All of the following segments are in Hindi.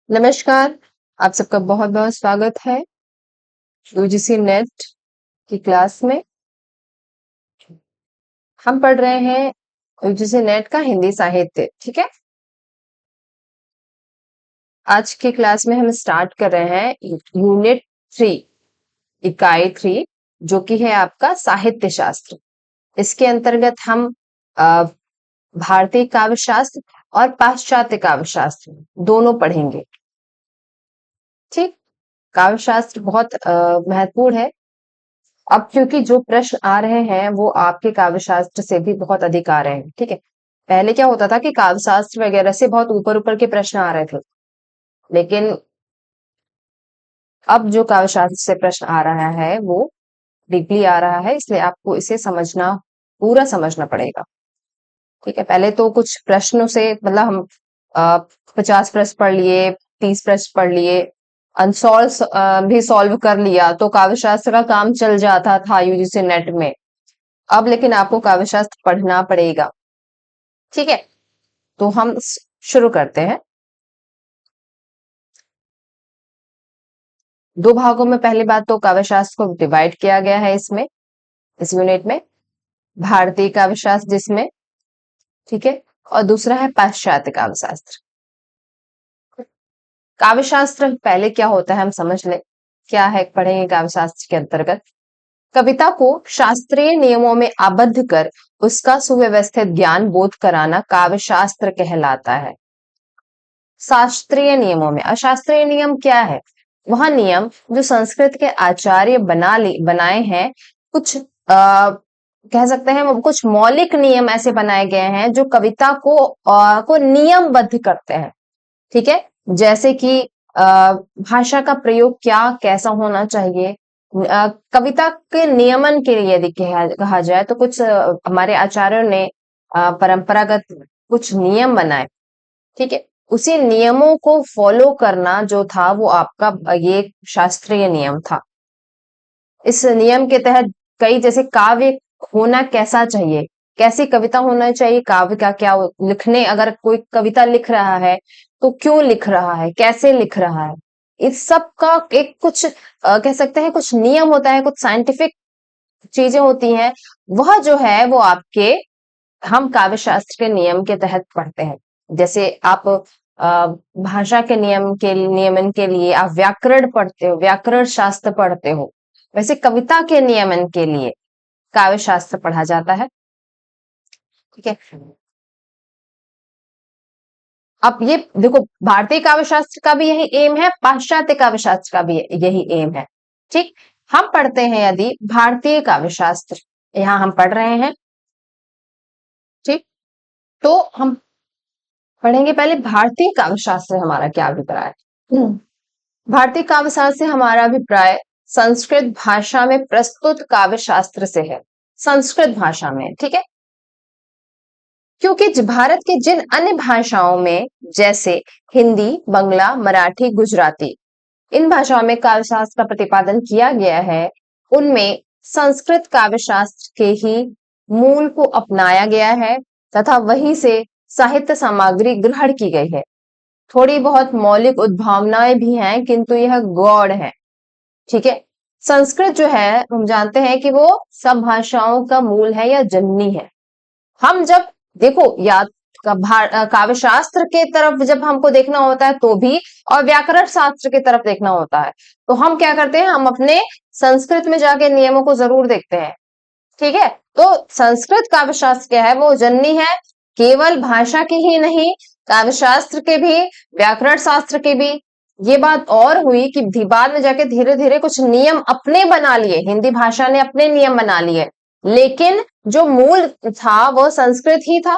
नमस्कार, आप सबका बहुत-बहुत स्वागत है यूजीसी नेट की क्लास में। हम पढ़ रहे हैं यूजीसी नेट का हिंदी साहित्य, ठीक है? आज की क्लास में हम स्टार्ट कर रहे हैं यूनिट 3, इकाई 3, जो कि है आपका साहित्य शास्त्र। इसके अंतर्गत हम अ, भारतीय काव्य शास्त्र और पाश्चात्य काव्य शास्त्र दोनों पढ़ेंगे, ठीक? काव्य शास्त्र बहुत महत्वपूर्ण है। अब क्योंकि जो प्रश्न आ रहे हैं वो आपके काव्यशास्त्र से भी बहुत अधिक आ रहे हैं, ठीक है? पहले क्या होता था कि काव्यशास्त्र वगैरह से बहुत ऊपर-ऊपर के प्रश्न आ रहे थे। लेकिन अब जो काव्यशास्त्र से प्रश्न आ रहा है वो डीपली आ रहा है, इसलिए आपको इसे समझना पूरा समझना पड़ेगा। ठीक है? पहले तो कुछ प्रश्नों से मतलब हम 50 प्रश्न पढ़ लिए, 30 प्रश्न पढ़ लिए, अनसॉल्व भी सॉल्व कर लिया तो काव्यशास्त्र का काम चल जाता था यूजीसी नेट में। अब लेकिन आपको काव्यशास्त्र पढ़ना पड़ेगा, ठीक है? तो हम शुरू करते हैं। दो भागों में पहली बात तो काव्यशास्त्र को डिवाइड किया गया है इसमें, इस यूनिट में। भारतीय काव्यशास्त्र जिसमें, ठीक है, और दूसरा है पाश्चात्य काव्यशास्त्र। काव्यशास्त्र पहले क्या होता है हम समझ लें, क्या है पढ़ेंगे काव्यशास्त्र के अंतर्गत। कविता को शास्त्रीय नियमों में आबद्ध कर उसका सुव्यवस्थित ज्ञान बोध कराना काव्यशास्त्र कहलाता है। शास्त्रीय नियमों में, अशास्त्रीय नियम क्या है? वह नियम जो संस्कृत के आचार्य बनाए हैं, कुछ कह सकते हैं वो कुछ मौलिक नियम ऐसे बनाए गए हैं जो कविता को नियमबद्ध करते हैं, ठीक है? जैसे कि भाषा का प्रयोग क्या कैसा होना चाहिए। कविता के नियमन के लिए यदि कहा जाए तो कुछ हमारे आचार्यों ने परंपरागत कुछ नियम बनाए, ठीक है? उसी नियमों को फॉलो करना जो था वो आपका ये शास्त्रीय नियम था। इस नियम के तहत कई जैसे काव्य होना कैसा चाहिए, कैसी कविता होना चाहिए, काव्य का क्या लिखने, अगर कोई कविता लिख रहा है तो क्यों लिख रहा है, कैसे लिख रहा है, इस सब का एक कुछ कह सकते हैं कुछ नियम होता है, कुछ साइंटिफिक चीजें होती हैं। वह जो है वो आपके हम काव्य शास्त्र के नियम के तहत पढ़ते हैं। जैसे आप भाषा के नियमन के लिए आप व्याकरण पढ़ते हो, व्याकरण शास्त्र पढ़ते हो, वैसे कविता के नियमन के लिए काव्य शास्त्र पढ़ा जाता है, ठीक है? अब ये देखो, भारतीय काव्य शास्त्र का भी यही एम है, पाश्चात्य काव्य शास्त्र का भी यही एम है, ठीक? हम पढ़ते हैं यदि भारतीय काव्य शास्त्र, यहाँ हम पढ़ रहे हैं, ठीक? तो हम पढ़ेंगे पहले भारतीय काव्य शास्त्र हमारा क्या अभिप्राय है। भारतीय काव्य शास्त्र से हमारा अभिप्राय संस्कृत भाषा में प्रस्तुत काव्य शास्त्र से है, संस्कृत भाषा में, ठीक है? क्योंकि भारत के जिन अन्य भाषाओं में जैसे हिंदी, बंगला, मराठी, गुजराती, इन भाषाओं में काव्य शास्त्र का प्रतिपादन किया गया है, उनमें संस्कृत काव्य शास्त्र के ही मूल को अपनाया गया है तथा वहीं से साहित्य सामग्री ग्रहण की गई है। थोड़ी बहुत मौलिक उद्भावनाएं भी हैं किंतु यह गौड़ है, ठीक है? संस्कृत जो है हम जानते हैं कि वो सब भाषाओं का मूल है या जननी है। हम जब देखो या काव्य शास्त्र के तरफ जब हमको देखना होता है तो भी, और व्याकरण शास्त्र की तरफ देखना होता है तो हम क्या करते हैं, हम अपने संस्कृत में जाके नियमों को जरूर देखते हैं, ठीक है? तो संस्कृत काव्य शास्त्र क्या है, वो जननी है, केवल भाषा की ही नहीं, काव्य शास्त्र के भी, व्याकरण शास्त्र के भी। ये बात और हुई कि बाद में जाके धीरे धीरे कुछ नियम अपने बना लिए, हिंदी भाषा ने अपने नियम बना लिए, लेकिन जो मूल था वो संस्कृत ही था।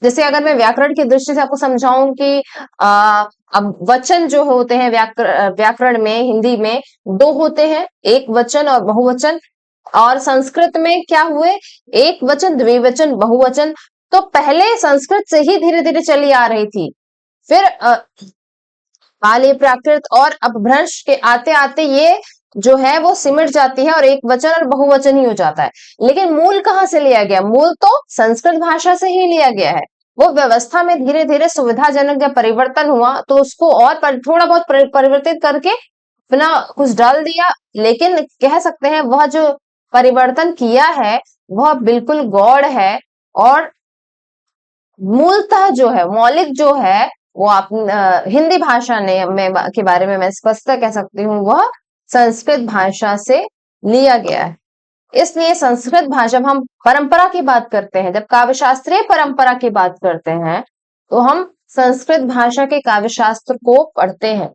जैसे अगर मैं व्याकरण की दृष्टि से आपको समझाऊं कि अब वचन जो होते हैं व्याकरण में, हिंदी में दो होते हैं, एक वचन और बहुवचन, और संस्कृत में क्या हुए, एक वचन, द्विवचन, बहुवचन। तो पहले संस्कृत से ही धीरे धीरे चली आ रही थी, फिर पाली, प्राकृत और अपभ्रंश के आते आते ये जो है वो सिमट जाती है और एक वचन और बहुवचन ही हो जाता है। लेकिन मूल कहाँ से लिया गया, मूल तो संस्कृत भाषा से ही लिया गया है। वो व्यवस्था में धीरे धीरे सुविधाजनक जब परिवर्तन हुआ तो उसको और थोड़ा बहुत परिवर्तित करके अपना कुछ डाल दिया, लेकिन कह सकते हैं वह जो परिवर्तन किया है वह बिल्कुल गौड़ है, और मूलतः जो है, मौलिक जो है, वो आप हिंदी भाषा ने के बारे में मैं स्पष्ट कह सकती हूँ, वह संस्कृत भाषा से लिया गया है। इसलिए संस्कृत भाषा, जब हम परंपरा की बात करते हैं, जब काव्य शास्त्रीय परंपरा की बात करते हैं, तो हम संस्कृत भाषा के काव्य शास्त्र को पढ़ते हैं,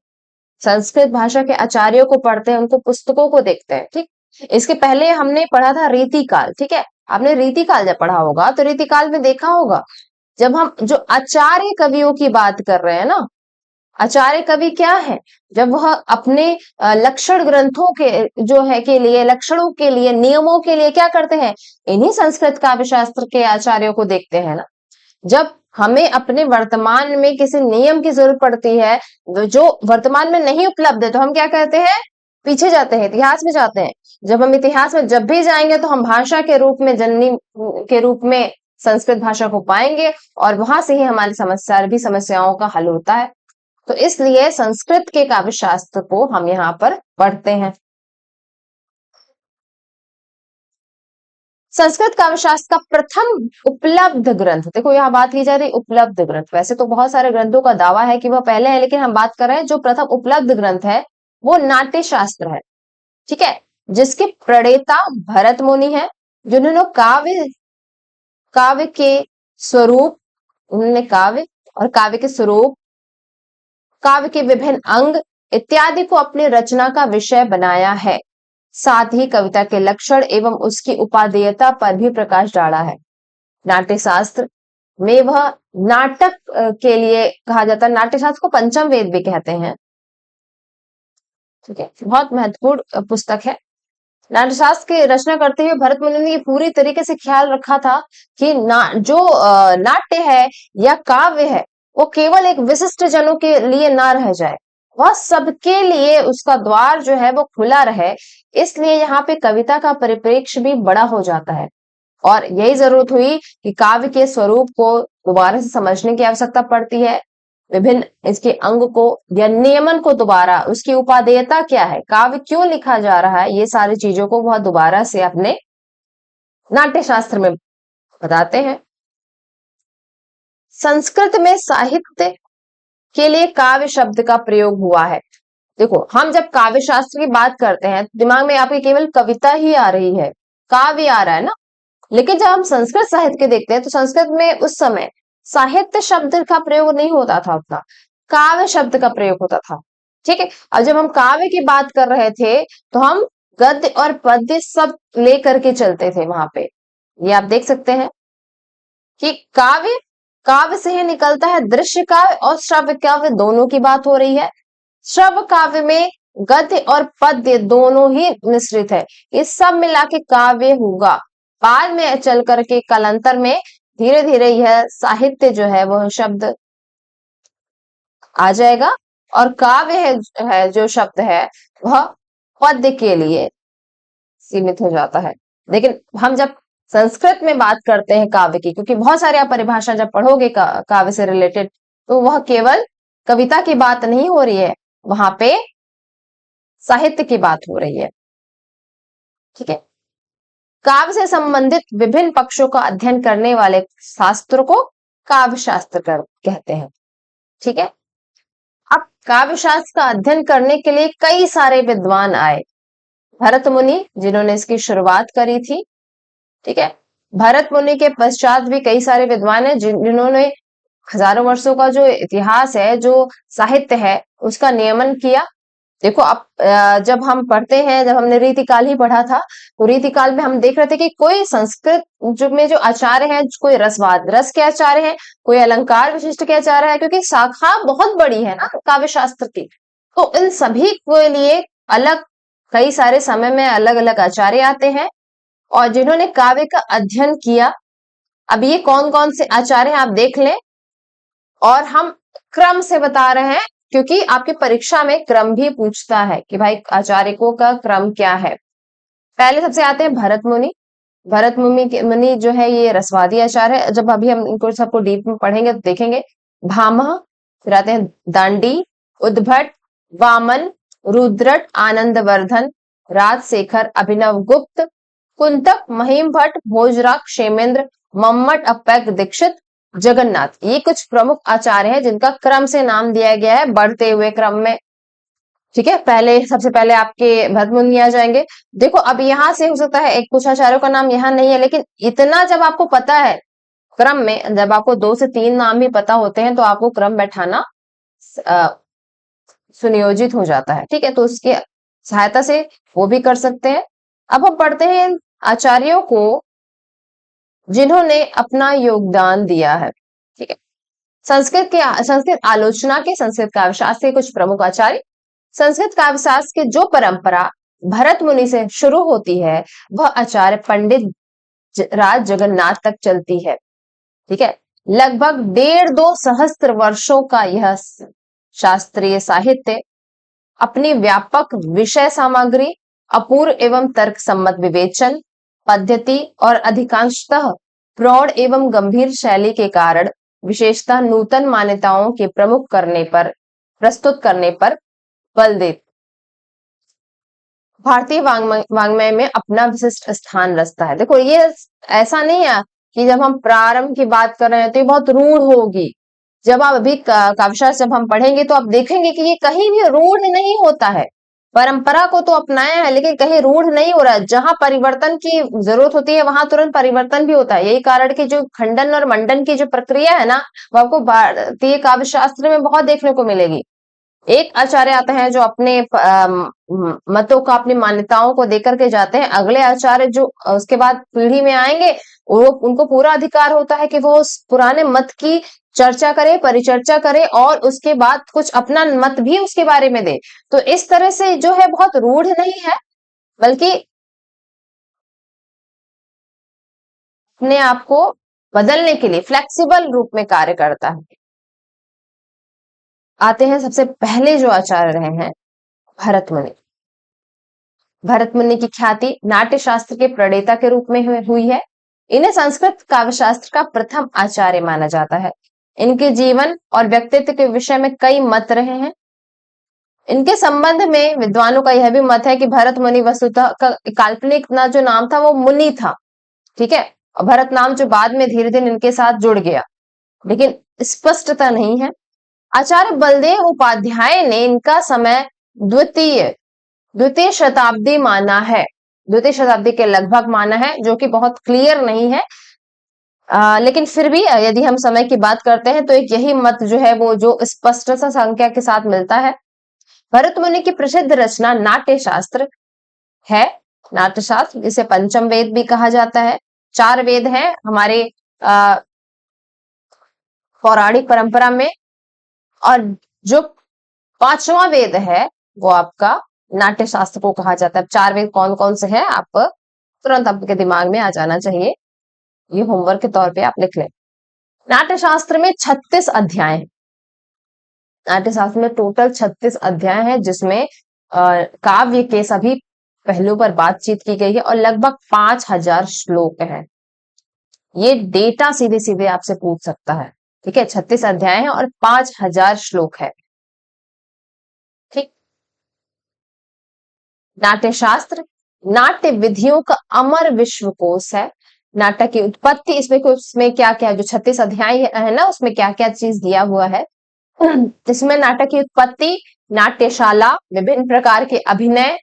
संस्कृत भाषा के आचार्यों को पढ़ते हैं, उनको पुस्तकों को देखते हैं। ठीक, इसके पहले हमने पढ़ा था रीतिकाल। ठीक है, आपने रीतिकाल जब पढ़ा होगा तो रीतिकाल में देखा होगा, जब हम जो आचार्य कवियों की बात कर रहे हैं ना, आचार्य कवि क्या है, जब वह अपने लक्षण ग्रंथों के जो है के लिए, लक्षणों के लिए, नियमों के लिए क्या करते हैं, इन्हीं संस्कृत काव्य शास्त्र के आचार्यों को देखते हैं ना। जब हमें अपने वर्तमान में किसी नियम की जरूरत पड़ती है जो वर्तमान में नहीं उपलब्ध है, तो हम क्या करते हैं, पीछे जाते हैं, इतिहास में जाते हैं। जब हम इतिहास में जब भी जाएंगे तो हम भाषा के रूप में, जननी के रूप में संस्कृत भाषा को पाएंगे, और वहां से ही हमारी समस्याओं का हल होता है। तो इसलिए संस्कृत के काव्य शास्त्र को हम यहाँ पर पढ़ते हैं। संस्कृत काव्य शास्त्र का प्रथम उपलब्ध ग्रंथ, देखो यहाँ बात की जा रही उपलब्ध ग्रंथ, वैसे तो बहुत सारे ग्रंथों का दावा है कि वह पहले है, लेकिन हम बात कर रहे हैं जो प्रथम उपलब्ध ग्रंथ है वो नाट्य शास्त्र है। ठीक है, जिसके प्रणेता भरत मुनि है, जिन्होंने काव्य के स्वरूप, उन्होंने काव्य और काव्य के स्वरूप, काव्य के विभिन्न अंग इत्यादि को अपनी रचना का विषय बनाया है। साथ ही कविता के लक्षण एवं उसकी उपादेयता पर भी प्रकाश डाला है। नाट्य शास्त्र में वह नाटक के लिए कहा जाता है, नाट्य शास्त्र को पंचम वेद भी कहते हैं। ठीक है, बहुत महत्वपूर्ण पुस्तक है। नाट्य शास्त्र की रचना करते हुए भरत मुनि ने पूरी तरीके से ख्याल रखा था कि जो नाट्य है या काव्य है वो केवल एक विशिष्ट जनों के लिए ना रह जाए, वह सबके लिए उसका द्वार जो है वो खुला रहे। इसलिए यहाँ पे कविता का परिप्रेक्ष्य भी बड़ा हो जाता है, और यही जरूरत हुई कि काव्य के स्वरूप को दोबारा से समझने की आवश्यकता पड़ती है, विभिन्न इसके अंग को या नियमन को दोबारा, उसकी उपादेयता क्या है, काव्य क्यों लिखा जा रहा है, ये सारी चीजों को वह दोबारा से अपने नाट्य शास्त्र में बताते हैं। संस्कृत में साहित्य के लिए काव्य शब्द का प्रयोग हुआ है। देखो, हम जब काव्य शास्त्र की बात करते हैं दिमाग में आपके केवल कविता ही आ रही है, काव्य आ रहा है ना, लेकिन जब हम संस्कृत साहित्य के देखते हैं तो संस्कृत में उस समय साहित्य शब्द का प्रयोग नहीं होता था उतना, काव्य शब्द का प्रयोग होता था। ठीक है, अब जब हम काव्य की बात कर रहे थे तो हम गद्य और पद्य सब लेकर के चलते थे वहां पे। ये आप देख सकते हैं कि काव्य से ही निकलता है दृश्य काव्य और श्रव्य काव्य, दोनों की बात हो रही है। श्रव्य काव्य में गद्य और पद्य दोनों ही मिश्रित है, ये सब मिला के काव्य होगा। बाद में चल करके कालांतर में धीरे धीरे यह साहित्य जो है वह शब्द आ जाएगा, और काव्य है जो शब्द है वह पद्य के लिए सीमित हो जाता है। लेकिन हम जब संस्कृत में बात करते हैं काव्य की, क्योंकि बहुत सारे आप परिभाषा जब पढ़ोगे काव्य से रिलेटेड, तो वह केवल कविता की बात नहीं हो रही है, वहां पे साहित्य की बात हो रही है। ठीक है, काव्य से संबंधित विभिन्न पक्षों का अध्ययन करने वाले शास्त्र को काव्य शास्त्र कहते हैं। ठीक है, अब काव्य शास्त्र का अध्ययन करने के लिए कई सारे विद्वान आए। भरत मुनि जिन्होंने इसकी शुरुआत करी थी, ठीक है, भरत मुनि के पश्चात भी कई सारे विद्वान हैं जिन्होंने हजारों वर्षों का जो इतिहास है, जो साहित्य है, उसका नियमन किया। देखो, अब जब हम पढ़ते हैं, जब हमने रीतिकाल ही पढ़ा था, तो रीतिकाल में हम देख रहे थे कि कोई संस्कृत जो आचार्य हैं, कोई रस के आचार्य हैं, कोई अलंकार विशिष्ट के आचार्य है, क्योंकि शाखा बहुत बड़ी है ना काव्य शास्त्र की, तो इन सभी के लिए अलग कई सारे समय में अलग अलग आचार्य आते हैं और जिन्होंने काव्य का अध्ययन किया। अब ये कौन कौन से आचार्य हैं आप देख लें, और हम क्रम से बता रहे हैं क्योंकि आपकी परीक्षा में क्रम भी पूछता है कि भाई आचार्यों का क्रम क्या है। पहले सबसे आते हैं भरत मुनि, भरत मुनि जो है ये रसवादी आचार्य है। जब अभी हम इनको सबको डीप में पढ़ेंगे तो देखेंगे। भामह, फिर आते हैं दांडी, उद्भट, वामन, रुद्रट, आनंदवर्धन, राजशेखर, अभिनव गुप्त, कुंतक, महिम भट्ट, भोजराज, क्षेमेंद्र, मम्मट, अप्पैक दीक्षित, जगन्नाथ। ये कुछ प्रमुख आचार्य हैं जिनका क्रम से नाम दिया गया है बढ़ते हुए क्रम में। ठीक है, पहले सबसे पहले आपके भरत मुनि आ जाएंगे। देखो अब यहां से हो सकता है एक कुछ आचार्यों का नाम यहाँ नहीं है, लेकिन इतना जब आपको पता है क्रम में, जब आपको 2 से 3 नाम भी पता होते हैं तो आपको क्रम बैठाना अ, सुनियोजित हो जाता है। ठीक है, तो उसकी सहायता से वो भी कर सकते हैं। अब हम पढ़ते हैं आचार्यों को जिन्होंने अपना योगदान दिया है। ठीक है, संस्कृत आलोचना के, संस्कृत काव्यशास्त्र के कुछ प्रमुख आचार्य। संस्कृत काव्यशास्त्र की जो परंपरा भरत मुनि से शुरू होती है वह आचार्य पंडित राज जगन्नाथ तक चलती है। ठीक है, लगभग 1.5-2 सहस्त्र वर्षों का यह शास्त्रीय साहित्य अपनी व्यापक विषय सामग्री, अपूर्व एवं तर्क सम्मत विवेचन पद्धति और अधिकांशतः प्रौढ़ एवं गंभीर शैली के कारण विशेषतः नूतन मान्यताओं के प्रस्तुत करने पर बल दे भारतीय वाङ्मय में अपना विशिष्ट स्थान रचता है। देखो ये ऐसा नहीं है कि जब हम प्रारंभ की बात कर रहे हैं तो ये बहुत रूढ़ होगी। जब आप अभी काव्यशास्त्र जब हम पढ़ेंगे तो आप देखेंगे कि ये कहीं भी रूढ़ नहीं होता है। परंपरा को तो अपनाया है लेकिन कहीं रूढ़ नहीं हो रहा है। जहां परिवर्तन की जरूरत होती है वहां तुरंत परिवर्तन भी होता है। यही कारण की जो खंडन और मंडन की जो प्रक्रिया है ना, वो आपको भारतीय काव्यशास्त्र में बहुत देखने को मिलेगी। एक आचार्य आते हैं जो अपने मतों का, अपनी मान्यताओं को देकर के जाते हैं। अगले आचार्य जो उसके बाद पीढ़ी में आएंगे वो उनको पूरा अधिकार होता है कि वो उस पुराने मत की चर्चा करे, परिचर्चा करे और उसके बाद कुछ अपना मत भी उसके बारे में दे। तो इस तरह से जो है बहुत रूढ़ नहीं है, बल्कि अपने आप को बदलने के लिए फ्लेक्सिबल रूप में कार्य करता है। आते हैं सबसे पहले जो आचार्य रहे हैं भरत मुनि। भरत मुनि की ख्याति नाट्य शास्त्र के प्रणेता के रूप में हुई है। इन्हें संस्कृत काव्यशास्त्र का प्रथम आचार्य माना जाता है। इनके जीवन और व्यक्तित्व के विषय में कई मत रहे हैं। इनके संबंध में विद्वानों का यह भी मत है कि भरत मुनि वस्तुतः का काल्पनिक ना जो नाम था वो मुनि था। ठीक है, और भरत नाम जो बाद में धीरे धीरे इनके साथ जुड़ गया, लेकिन स्पष्टता नहीं है। आचार्य बलदेव उपाध्याय ने इनका समय द्वितीय द्वितीय शताब्दी माना है। द्वितीय शताब्दी के लगभग माना है, जो कि बहुत क्लियर नहीं है। लेकिन फिर भी यदि हम समय की बात करते हैं तो एक यही मत जो है वो जो स्पष्ट सा संख्या के साथ मिलता है। भरत मुनि की प्रसिद्ध रचना नाट्य शास्त्र है। नाट्य शास्त्र जिसे पंचम वेद भी कहा जाता है। 4 वेद हैं हमारे पौराणिक परंपरा में, और जो 5वां वेद है वो आपका नाट्य शास्त्र को कहा जाता है। 4 वेद कौन कौन से हैं आप तुरंत आपके दिमाग में आ जाना चाहिए, ये होमवर्क के तौर पे आप लिख लें। नाट्य शास्त्र में 36 अध्याय हैं। नाट्य शास्त्र में टोटल 36 अध्याय हैं, जिसमें काव्य के सभी पहलुओं पर बातचीत की गई है और लगभग 5000 श्लोक हैं। ये डेटा सीधे सीधे आपसे पूछ सकता है। ठीक है, 36 अध्याय हैं और 5000 श्लोक है। ठीक, नाट्य शास्त्र नाट्य विधियों का अमर विश्वकोश है। नाटक की उत्पत्ति, इसमें क्या क्या जो 36 अध्याय है ना, उसमें क्या क्या चीज दिया हुआ है। इसमें नाटक की उत्पत्ति, नाट्यशाला, विभिन्न प्रकार के अभिनय,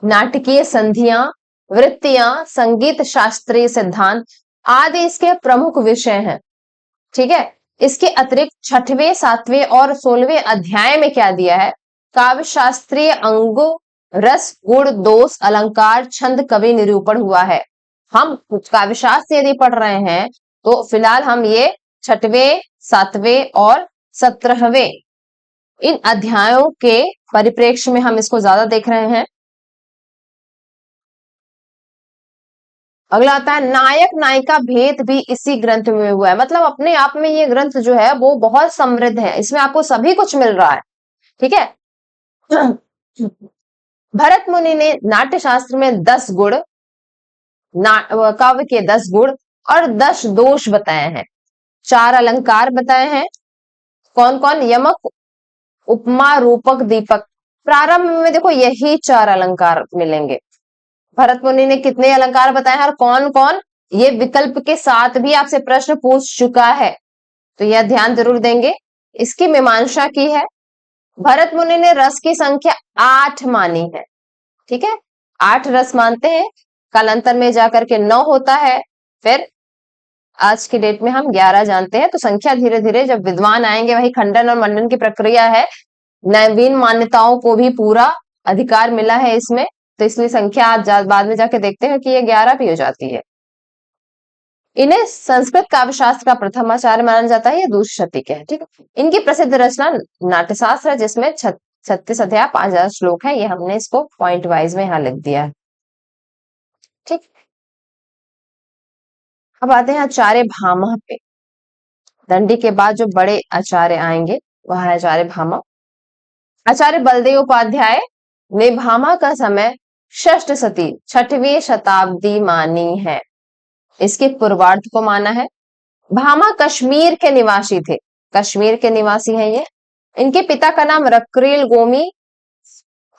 नाटकीय संधियां, वृत्तियां, संगीत शास्त्रीय सिद्धांत आदि इसके प्रमुख विषय हैं। ठीक है, इसके अतिरिक्त 6वें, 7वें और 16वें अध्याय में क्या दिया है? काव्य शास्त्रीय अंगों, रस, गुण, दोष, अलंकार, छंद, कवि निरूपण हुआ है। हम कुछ काव्य शास्त्र यदि पढ़ रहे हैं तो फिलहाल हम ये 6वें, 7वें और 17वें इन अध्यायों के परिप्रेक्ष्य में हम इसको ज्यादा देख रहे हैं। अगला आता है नायक नायिका भेद भी इसी ग्रंथ में हुआ है। मतलब अपने आप में ये ग्रंथ जो है वो बहुत समृद्ध है, इसमें आपको सभी कुछ मिल रहा है। ठीक है, भरत मुनि ने नाट्य शास्त्र में 10 गुण, काव्य के 10 गुण और 10 दोष बताए हैं, 4 अलंकार बताए हैं। कौन कौन? यमक, उपमा, रूपक, दीपक। प्रारंभ में देखो यही 4 अलंकार मिलेंगे। भरत मुनि ने कितने अलंकार बताए हैं और कौन कौन, ये विकल्प के साथ भी आपसे प्रश्न पूछ चुका है, तो यह ध्यान जरूर देंगे। इसकी मीमांसा की है। भरत मुनि ने रस की संख्या 8 मानी है, ठीक है, 8 रस मानते हैं। कालांतर में जाकर के 9 होता है, फिर आज की डेट में हम 11 जानते हैं। तो संख्या धीरे धीरे जब विद्वान आएंगे, वही खंडन और मंडन की प्रक्रिया है, नवीन मान्यताओं को भी पूरा अधिकार मिला है इसमें, तो इसलिए संख्या आज बाद में जाके देखते हैं कि ये 11 भी हो जाती है। इन्हें संस्कृत काव्यशास्त्र का प्रथम आचार्य माना जाता है, ये दूषशती के है, ठीक है। इनकी प्रसिद्ध रचना नाट्यशास्त्र है, जिसमें 36 अध्याय 5000 श्लोक है। ये हमने इसको पॉइंट वाइज में यहाँ लिख दिया है, ठीक। अब आते हैं आचार्य भामह पे। दंडी के बाद जो बड़े आचार्य आएंगे वह है आचार्य भामह। आचार्य बलदेव उपाध्याय ने भामह का समय षष्ठ शती 6वीं शताब्दी मानी है, इसके पूर्वार्ध को माना है। भामह कश्मीर के निवासी थे, कश्मीर के निवासी हैं ये। इनके पिता का नाम रक्रील गोमी,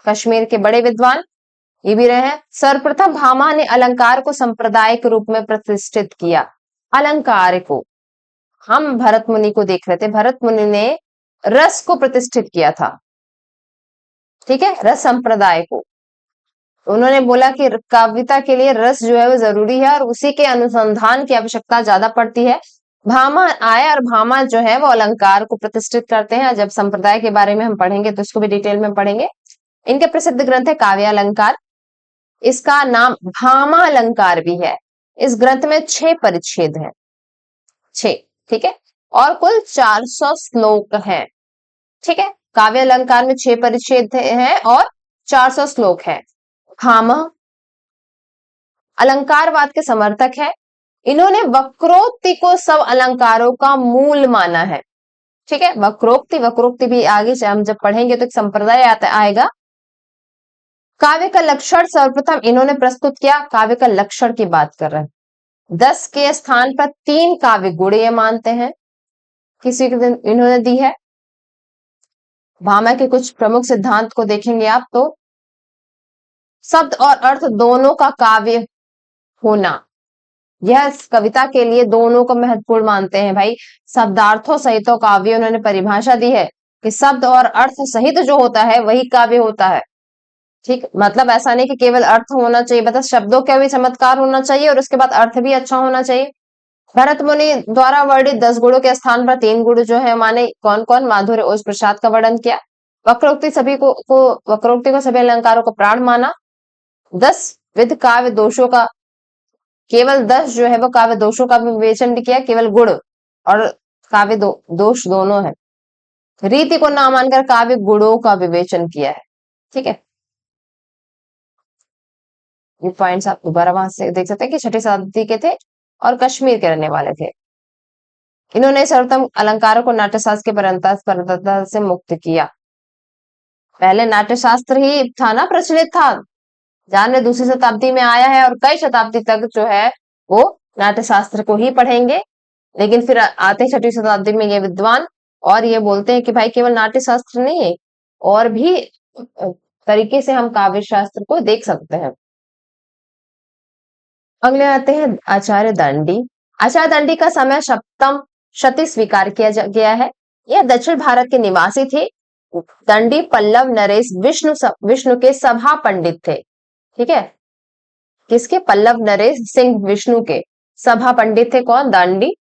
कश्मीर के बड़े विद्वान ये भी रहे हैं। सर्वप्रथम भामह ने अलंकार को सांप्रदायिक रूप में प्रतिष्ठित किया। अलंकार को हम भरत मुनि को देख रहे थे, भरत मुनि ने रस को प्रतिष्ठित किया था, ठीक है, रस संप्रदाय को। उन्होंने बोला कि काव्यता के लिए रस जो है वो जरूरी है और उसी के अनुसंधान की आवश्यकता ज्यादा पड़ती है। भामा आए और भामा जो है वो अलंकार को प्रतिष्ठित करते हैं। जब संप्रदाय के बारे में हम पढ़ेंगे तो इसको भी डिटेल में पढ़ेंगे। इनके प्रसिद्ध ग्रंथ है काव्य अलंकार, इसका नाम भामा अलंकार भी है। इस ग्रंथ में 6 परिच्छेद हैं, 6, ठीक है, और कुल 400 श्लोक हैं, ठीक है। काव्य अलंकार में 6 परिच्छेद हैं और 400 श्लोक है। भामह अलंकारवाद के समर्थक है। इन्होंने वक्रोक्ति को सब अलंकारों का मूल माना है, ठीक है। वक्रोक्ति भी आगे से हम जब पढ़ेंगे तो एक संप्रदाय आएगा। काव्य का लक्षण सर्वप्रथम इन्होंने प्रस्तुत किया। काव्य का लक्षण की बात कर रहे हैं। 10 के स्थान पर 3 काव्य गुण ये मानते हैं, किसी के दिन इन्होंने दी है। भामह के कुछ प्रमुख सिद्धांत को देखेंगे आप तो शब्द और अर्थ दोनों का काव्य होना, यह कविता के लिए दोनों को महत्वपूर्ण मानते हैं। भाई शब्दार्थों सहित तो काव्य, उन्होंने परिभाषा दी है कि शब्द और अर्थ सहित जो होता है वही काव्य होता है, ठीक। मतलब ऐसा नहीं कि केवल अर्थ होना चाहिए, बता शब्दों का भी चमत्कार होना चाहिए और उसके बाद अर्थ भी अच्छा होना चाहिए। भरत मुनि द्वारा वर्णित 10 गुणों के स्थान पर 3 गुण जो है माने, कौन कौन? माधुर्य, ओज, प्रसाद का वर्णन किया। वक्रोक्ति वक्रोक्ति को सभी अलंकारों को प्राण माना। 10 विध काव्य दोषों का, केवल 10 जो है वो काव्य दोषों का भी विवेचन किया, केवल गुण और काव्य दोष दोनों है। रीति को ना मानकर काव्य गुणों का विवेचन किया है, ठीक है। ये पॉइंट्स आप दोबारा वहां से देख सकते हैं कि 6ठी शताब्दी के थे और कश्मीर के रहने वाले थे। इन्होंने सर्वोत्तम अलंकारों को नाट्यशास्त्र के परंपरा से मुक्त किया। पहले नाट्यशास्त्र ही था ना, प्रचलित था, जाने 2री शताब्दी में आया है और कई शताब्दी तक जो है वो नाट्यशास्त्र को ही पढ़ेंगे। लेकिन फिर आते 6ठी शताब्दी में ये विद्वान और ये बोलते हैं कि भाई केवल नाट्यशास्त्र नहीं है, और भी तरीके से हम काव्य शास्त्र को देख सकते हैं। अगले आते हैं आचार्य दंडी। आचार्य दंडी का समय सप्तम शती स्वीकार किया गया है। यह दक्षिण भारत के निवासी थे। दंडी पल्लव नरेश विष्णु के सभा पंडित थे, ठीक है। किसके? पल्लव नरेश सिंह विष्णु के सभा पंडित थे। कौन? दंडी।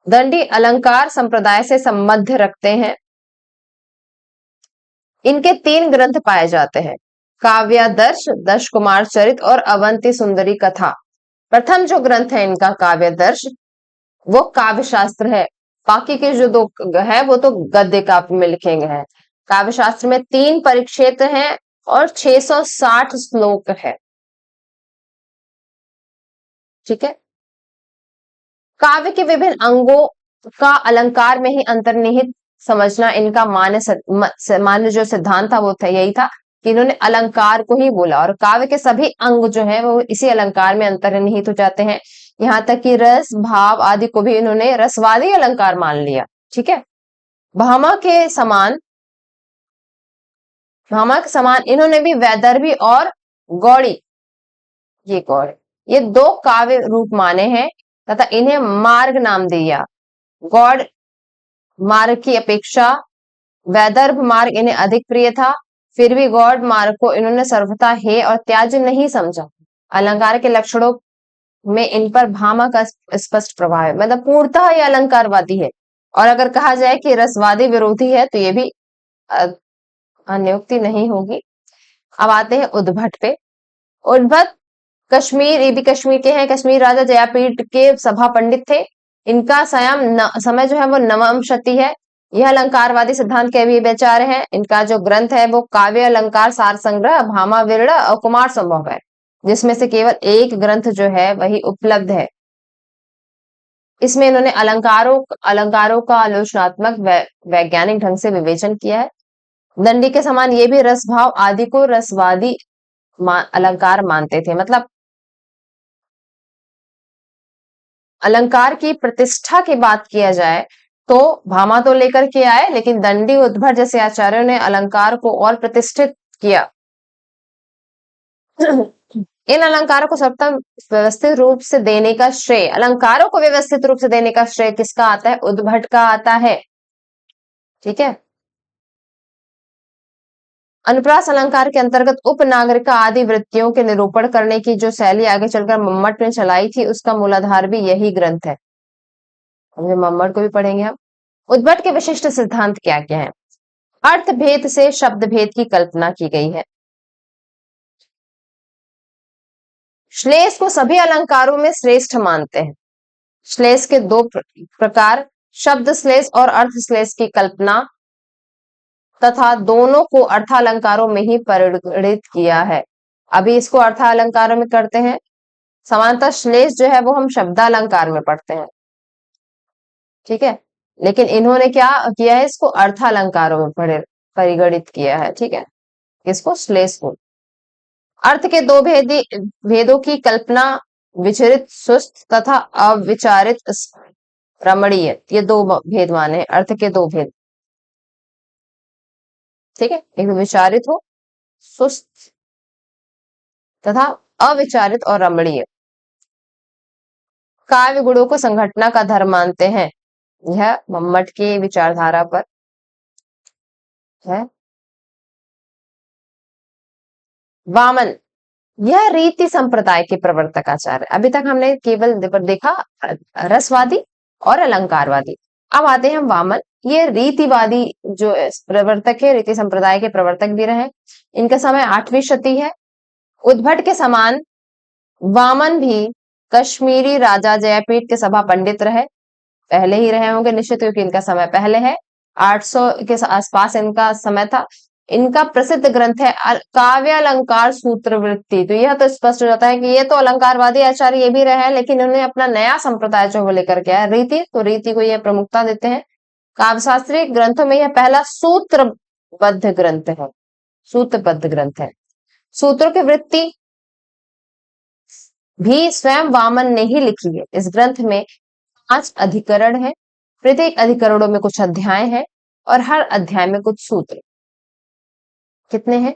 दंडी अलंकार संप्रदाय से संबंध रखते हैं। इनके 3 ग्रंथ पाए जाते हैं, काव्यादर्श, दश कुमार चरित और अवंती सुंदरी कथा। प्रथम जो ग्रंथ है इनका काव्यादर्श, वो काव्य शास्त्र है। बाकी के जो 2 है वो तो गद्य काव्य में लिखे गए हैं। काव्य शास्त्र में 3 परिच्छेद हैं और 660 श्लोक है, ठीक है। काव्य के विभिन्न अंगों का अलंकार में ही अंतर्निहित समझना इनका मान्य जो सिद्धांत था वो था, यही था। कि इन्होंने अलंकार को ही बोला, और काव्य के सभी अंग जो है वो इसी अलंकार में अंतर्निहित हो जाते हैं। यहाँ तक कि रस, भाव आदि को भी इन्होंने रसवादी अलंकार मान लिया। ठीक है। भामा के समान भामा के समान इन्होंने भी वैदर्भी और गौड़ी, ये दो काव्य रूप माने हैं तथा इन्हें मार्ग नाम दिया। गौड़ मार्ग की अपेक्षा वैदर्भ मार्ग इन्हें अधिक प्रिय था, फिर भी गौड़ मार्ग को इन्होंने सर्वथा हेय और त्याज्य नहीं समझा। अलंकार के लक्षणों में इन पर भामा का स्पष्ट प्रभाव है, मतलब पूर्णतः ये अलंकारवादी है। और अगर कहा जाए कि रसवादी विरोधी है तो ये भी अन्योक्ति नहीं होगी। अब आते हैं उद्भट पे। उद्भट कश्मीर, ये भी कश्मीर के हैं, कश्मीर राजा जयापीठ के सभा पंडित थे। इनका समय जो है वो नवम शती है। यह अलंकारवादी सिद्धांत के भी विचार हैं। इनका जो ग्रंथ है वो काव्य अलंकार सार संग्रह, भामा विरड़ा और कुमार संभव है, जिसमें से केवल एक ग्रंथ जो है वही उपलब्ध है। इसमें इन्होंने अलंकारों का आलोचनात्मक वैज्ञानिक ढंग से विवेचन किया है। दंडी के समान ये भी रस, भाव आदि को रसवादी अलंकार मानते थे। मतलब अलंकार की प्रतिष्ठा की बात किया जाए तो भामा तो लेकर के आए, लेकिन दंडी, उद्भट जैसे आचार्यों ने अलंकार को और प्रतिष्ठित किया। इन अलंकारों को सर्वप्रथम व्यवस्थित रूप से देने का श्रेय, अलंकारों को व्यवस्थित रूप से देने का श्रेय किसका आता है? उद्भट का आता है। ठीक है। अनुप्रास अलंकार के अंतर्गत उपनागरिका आदि वृत्तियों के निरूपण करने की जो शैली आगे चलकर मम्मट ने चलाई थी, उसका मूलाधार भी यही ग्रंथ है। हमने मम्मट को भी पढ़ेंगे हम। उद्भट के विशिष्ट सिद्धांत क्या क्या है? अर्थ भेद से शब्द भेद की कल्पना की गई है। श्लेष को सभी अलंकारों में श्रेष्ठ मानते हैं। श्लेष के दो प्रकार, शब्द श्लेष और अर्थ श्लेष की कल्पना तथा दोनों को अर्थालंकारों में ही परिगणित किया है। अभी इसको अर्थालंकारों में करते हैं। समानतः श्लेष जो है वो हम शब्दालंकार में पढ़ते हैं। ठीक है। लेकिन इन्होंने क्या किया है? इसको अर्थालंकारों में परिगणित किया है। ठीक है। इसको श्लेष को। अर्थ के दो भेदों की कल्पना, विचरित सुस्त तथा अविचारित रमणीय, ये दो भेद माने हैं। अर्थ के दो भेद। ठीक है। एक विचारित हो, सुस्त तथा अविचारित और रमणीय। काव्य गुणों को संघटना का धर्म मानते हैं। यह मम्मट की विचारधारा पर है। वामन, यह रीति संप्रदाय के प्रवर्तक आचार्य। अभी तक हमने केवल देखा रसवादी और अलंकारवादी। अब आते हैं हम वामन। ये रीतिवादी जो प्रवर्तक है, रीति संप्रदाय के प्रवर्तक भी रहे। इनका समय 8वीं शती है। उद्भट के समान वामन भी कश्मीरी राजा जयपीठ के सभा पंडित रहे। पहले ही रहे होंगे निश्चित, क्योंकि इनका समय पहले है। 800 के आसपास इनका समय था। इनका प्रसिद्ध ग्रंथ है काव्य अलंकार सूत्र वृत्ति। तो यह तो स्पष्ट हो जाता है कि ये तो अलंकारवादी आचार्य ये भी रहे हैं, लेकिन इन्होंने अपना नया संप्रदाय जो वो लेकर के आया रीति, तो रीति को यह प्रमुखता देते हैं। काव्यशास्त्री ग्रंथों में यह पहला सूत्रबद्ध ग्रंथ है। सूत्रबद्ध ग्रंथ है। सूत्रों की वृत्ति भी स्वयं वामन ने ही लिखी है। इस ग्रंथ में 5 अधिकरण है। प्रत्येक अधिकरणों में कुछ अध्याय है और हर अध्याय में कुछ सूत्र। कितने हैं?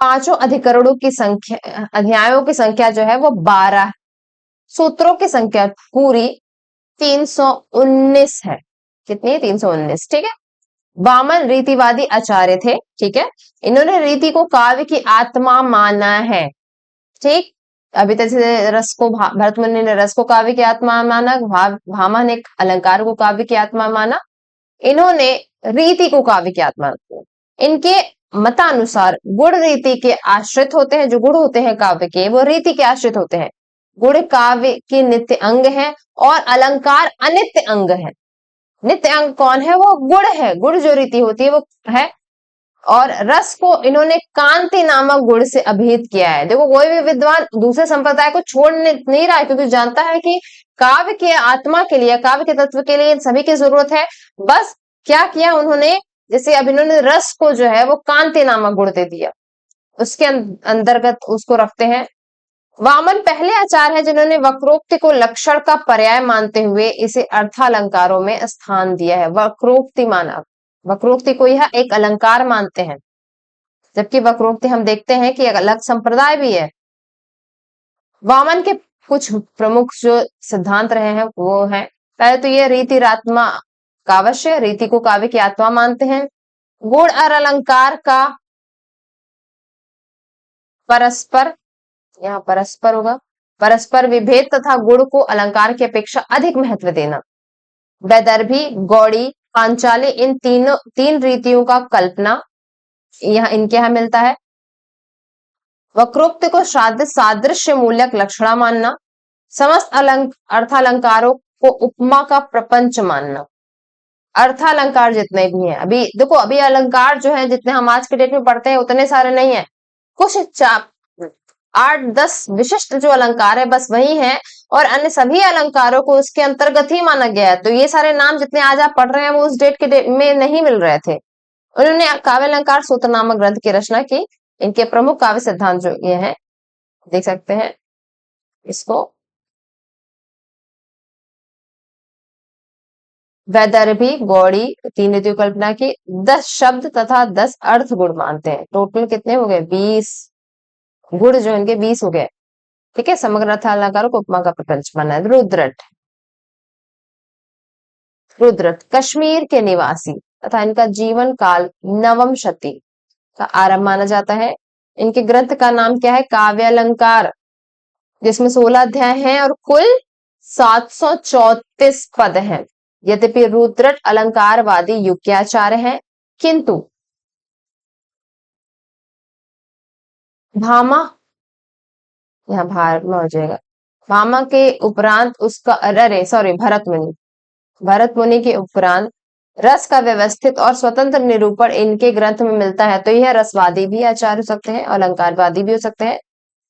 5 अधिकरणों की संख्या, अध्यायों की संख्या जो है वो 12, सूत्रों की संख्या पूरी 319 है। कितनी? 319। ठीक है। वामन रीतिवादी आचार्य थे। ठीक है। इन्होंने रीति को काव्य की आत्मा माना है। ठीक। अभी तक रस को भरतमुनि ने रस को काव्य की आत्मा माना, भामा ने अलंकार को काव्य की आत्मा माना, इन्होंने रीति को काव्य की आत्मा माना। इनके मतानुसार गुण रीति के आश्रित होते हैं। जो गुण होते हैं काव्य के, वो रीति के आश्रित होते हैं। गुण काव्य के नित्य अंग है और अलंकार अनित्य अंग है। नित्य अंग कौन है? वो गुण है। गुण जो रीति होती है वो है। और रस को इन्होंने कांति नामक गुण से अभिहित किया है। देखो, कोई भी विद्वान दूसरे संप्रदाय को छोड़ नहीं रहा है, क्योंकि जानता है कि काव्य के आत्मा के लिए, काव्य के तत्व के लिए इन सभी की जरूरत है। बस क्या किया उन्होंने, जैसे अब इन्होंने रस को जो है वो कांति नामक गुण दे दिया, उसके अंतर्गत उसको रखते हैं। वामन पहले आचार्य है जिन्होंने वक्रोक्ति को लक्षण का पर्याय मानते हुए इसे अर्थालंकारों में स्थान दिया है। वक्रोक्ति माना, वक्रोक्ति को यह एक अलंकार मानते हैं, जबकि वक्रोक्ति हम देखते हैं कि एक अलग संप्रदाय भी है। वामन के कुछ प्रमुख जो सिद्धांत रहे हैं वो है, पहले तो ये रीति रात्मा कावश्य, रीति को काव्य की आत्मा मानते हैं। गुण और अलंकार का परस्पर, यहाँ परस्पर होगा, परस्पर विभेद तथा गुण को अलंकार की अपेक्षा अधिक महत्व देना। वैदर्भी, गौड़ी, पांचाली, इन तीन रीतियों का कल्पना यहाँ इनके यहाँ मिलता है। वक्रोक्त को सादृश्य मूलक लक्षणा मानना, समस्त अर्थालंकारों को उपमा का प्रपंच मानना। अर्थालंकार जितने भी हैं, अभी देखो अभी अलंकार जो है जितने हम आज के डेट में पढ़ते हैं उतने सारे नहीं है, कुछ 8-10 विशिष्ट जो अलंकार है बस वही है, और अन्य सभी अलंकारों को उसके अंतर्गत ही माना गया है। तो ये सारे नाम जितने आज आप पढ़ रहे हैं वो उस डेट के में नहीं मिल रहे थे। उन्होंने काव्य अलंकार सूत्र नामक ग्रंथ की रचना की। इनके प्रमुख काव्य सिद्धांत जो ये हैं, देख सकते हैं इसको, वैदर्भी, गौड़ी, तीन रीतियों की कल्पना की, 10 शब्द तथा 10 अर्थ गुण मानते हैं। टोटल कितने हो गए? 20 गुण जो इनके 20 हो गए। ठीक है, समग्र अर्थालंकारों को उपमा का प्रपंच माना है। रुद्रट, रुद्रट कश्मीर के निवासी तथा इनका जीवन काल नवम शती का आरंभ माना जाता है। इनके ग्रंथ का नाम क्या है? काव्य अलंकार, जिसमें 16 अध्याय हैं और कुल 734 पद हैं। यद्यपि रुद्रट अलंकारवादी युग के आचार्य हैं, किंतु भामा, यहाँ भार में हो जाएगा, भामा के उपरांत उसका, अरे सॉरी, भरत मुनि, भरत मुनि के उपरांत रस का व्यवस्थित और स्वतंत्र निरूपण इनके ग्रंथ में मिलता है। तो यह रसवादी भी आचार्य हो सकते हैं, अलंकारवादी भी हो सकते हैं।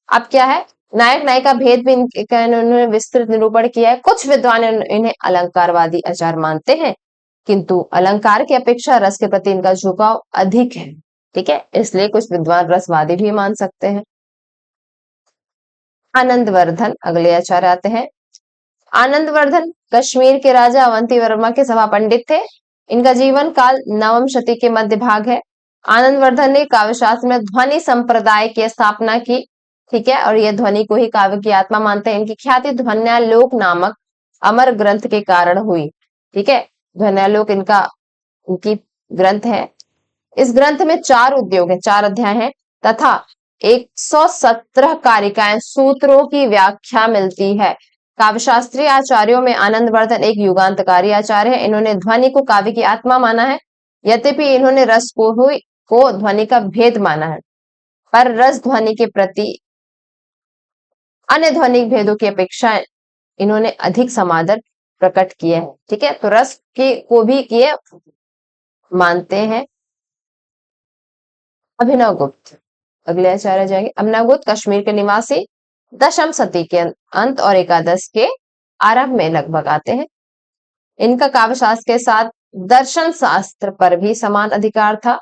अब क्या है, नायक नायिका भेद भी इन्होंने विस्तृत निरूपण किया है। कुछ विद्वान इन्हें अलंकारवादी आचार्य मानते हैं, किंतु अलंकार की अपेक्षा रस के प्रति इनका झुकाव अधिक है। ठीक है, इसलिए कुछ विद्वान रसवादी भी मान सकते हैं। आनंदवर्धन अगले आचार्य आते हैं। आनंदवर्धन कश्मीर के राजा अवंती वर्मा के सभा पंडित थे। इनका जीवन काल नवम शती के मध्य भाग है। आनंदवर्धन ने काव्यशास्त्र में ध्वनि संप्रदाय की स्थापना की। ठीक है, और यह ध्वनि को ही काव्य की आत्मा मानते हैं। इनकी ख्याति ध्वन्यालोक नामक अमर ग्रंथ के कारण हुई। ठीक है, ध्वन्यालोक इनकी ग्रंथ है। इस ग्रंथ में 4 उद्योग है, 4 अध्याय हैं तथा 117 कारिकाएं, सूत्रों की व्याख्या मिलती है। काव्यशास्त्रीय आचार्यों में आनंदवर्धन एक युगांतकारी आचार्य है। इन्होंने ध्वनि को काव्य की आत्मा माना है, यद्यपि इन्होंने रस को ध्वनि का भेद माना है, पर रस ध्वनि के प्रति अन्य ध्वनिक भेदों की अपेक्षा इन्होंने अधिक समादर प्रकट किया है। ठीक है, तो रस को भी किए मानते हैं। अभिनव गुप्त अगले आचार्य जाएंगे। अभिनव गुप्त कश्मीर के निवासी, दशम शती के अंत और एकादश के आरंभ में लगभग आते हैं। इनका काव्यशास्त्र के साथ दर्शन शास्त्र पर भी समान अधिकार था।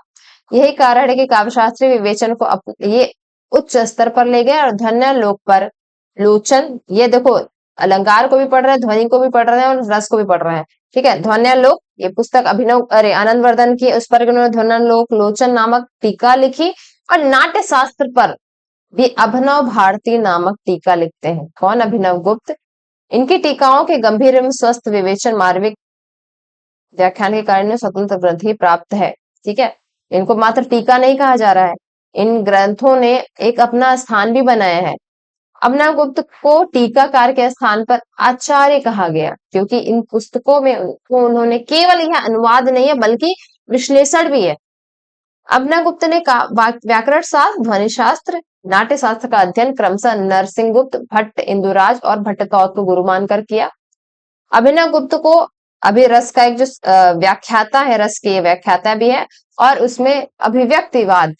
यही कारण है कि काव्यशास्त्रीय विवेचन को ये उच्च स्तर पर ले गए, और ध्वन्यालोक पर लोचन, ये देखो अलंकार को भी पढ़ रहे हैं, ध्वनि को भी पढ़ रहे हैं और रस को भी पढ़ रहे हैं। ठीक है, ध्वन्यालोक ये पुस्तक आनंदवर्धन की, उस पर उन्होंने ध्वन्यालोक लोचन नामक टीका लिखी, और नाट्य शास्त्र पर भी अभिनव भारती नामक टीका लिखते हैं। कौन? अभिनव गुप्त। इनकी टीकाओं के गंभीर एवं स्वस्थ विवेचन मार्मिक व्याख्यान के कारण स्वतंत्र ग्रंथ ही प्राप्त है। ठीक है, इनको मात्र टीका नहीं कहा जा रहा है, इन ग्रंथों ने एक अपना स्थान भी बनाया है। अभिनव गुप्त को टीकाकार के स्थान पर आचार्य कहा गया, क्योंकि इन पुस्तकों में उन्होंने केवल यह अनुवाद नहीं है बल्कि विश्लेषण भी है। अभिनव गुप्त ने व्याकरण शास्त्र, ध्वनि शास्त्र, नाट्य शास्त्र का अध्ययन क्रमशः नरसिंह गुप्त, भट्ट इंदुराज और भट्टतौत को गुरु मानकर किया। अभिनव गुप्त को अभी रस का एक जो व्याख्याता है, रस की व्याख्याता भी है, और उसमें अभिव्यक्तिवाद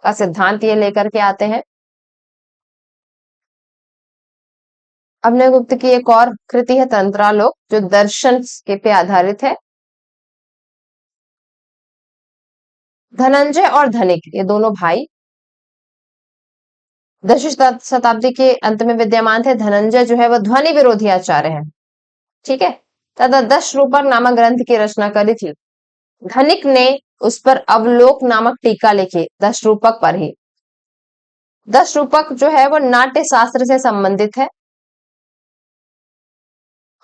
का सिद्धांत ये लेकर के आते हैं। अभिनवगुप्त की एक और कृति है तंत्रालोक, जो दर्शन के पे आधारित है। धनंजय और धनिक ये दोनों भाई 10वीं शताब्दी के अंत में विद्यमान थे। धनंजय जो है वो ध्वनि विरोधी आचार्य है, ठीक है, तथा दश रूपक नामक ग्रंथ की रचना करी थी। धनिक ने उस पर अवलोक नामक टीका लिखी, दश रूपक पर ही। दश रूपक जो है वो नाट्य शास्त्र से संबंधित है